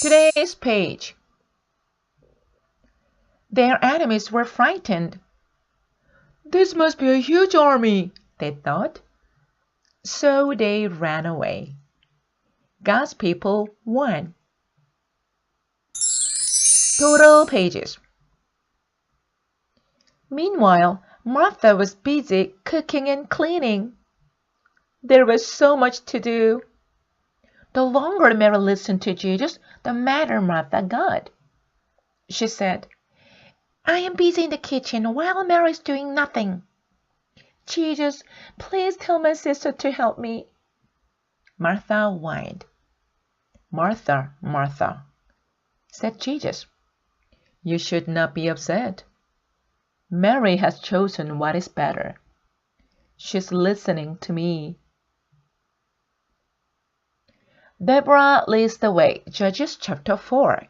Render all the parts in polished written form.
Today's page. Their enemies were frightened. This must be a huge army, they thought. So they ran away. God's people won. Total pages. Meanwhile, Martha was busy cooking and cleaning. There was so much to do. The longer Mary listened to Jesus, the madder Martha got. She said, I am busy in the kitchen while Mary is doing nothing. Jesus, please tell my sister to help me. Martha whined. Martha, Martha, said Jesus, you should not be upset. Mary has chosen what is better. She's listening to me. Deborah leads the way, Judges chapter 4.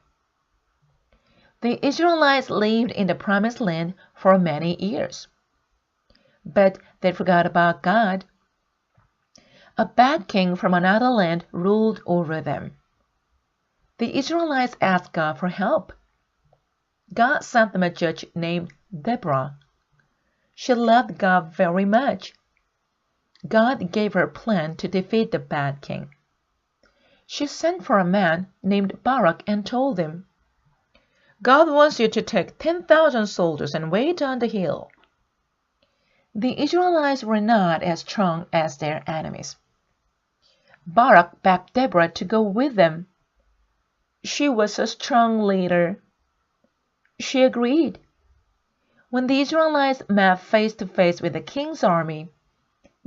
The Israelites lived in the promised land for many years. But they forgot about God. A bad king from another land ruled over them. The Israelites asked God for help. God sent them a judge named Deborah. She loved God very much. God gave her a plan to defeat the bad king. She sent for a man named Barak and told him, God wants you to take 10,000 soldiers and wait on the hill. The Israelites were not as strong as their enemies. Barak begged Deborah to go with them. She was a strong leader. She agreed. When the Israelites met face to face with the king's army,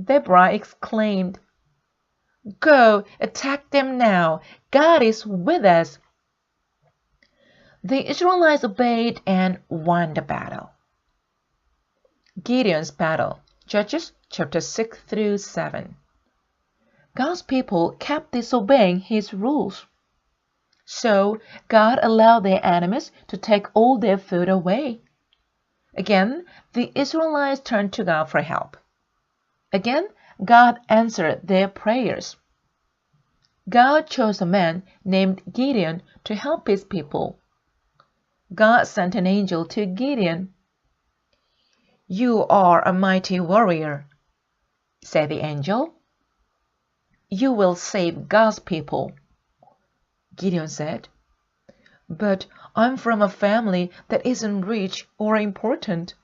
Deborah exclaimed, Go, attack them now. God is with us. The Israelites obeyed and won the battle. Gideon's battle, Judges chapter 6 through 7. God's people kept disobeying his rules. So God allowed their enemies to take all their food away. Again, the Israelites turned to God for help. Again, God answered their prayers. God chose a man named Gideon to help his people. God sent an angel to Gideon. You are a mighty warrior, said the angel. You will save God's people. Gideon said, But I'm from a family that isn't rich or important.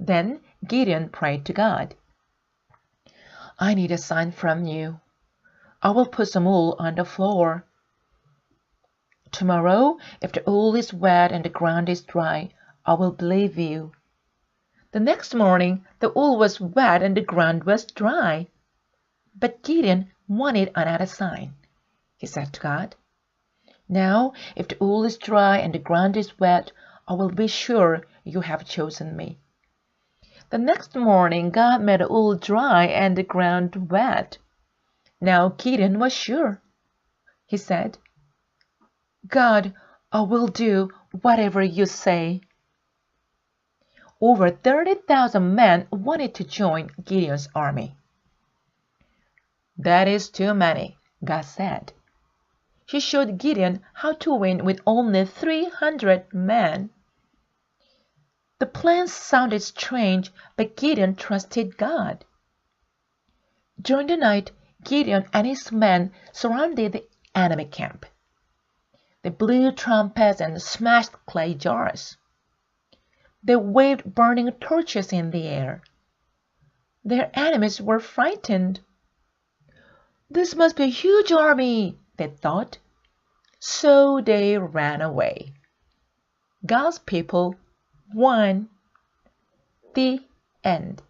Then Gideon prayed to God. I need a sign from you. I will put some wool on the floor. Tomorrow, if the wool is wet and the ground is dry, I will believe you. The next morning, the wool was wet and the ground was dry. But Gideon wanted another sign. He said to God, Now, if the wool is dry and the ground is wet, I will be sure you have chosen me. The next morning, God made the wool dry and the ground wet. Now Gideon was sure. He said, God, I will do whatever you say. Over 30,000 men wanted to join Gideon's army. That is too many, God said. He showed Gideon how to win with only 300 men. The plan sounded strange, but Gideon trusted God. During the night, Gideon and his men surrounded the enemy camp. They blew trumpets and smashed clay jars. They waved burning torches in the air. Their enemies were frightened. This must be a huge army, they thought. So they ran away. God's people won. The end.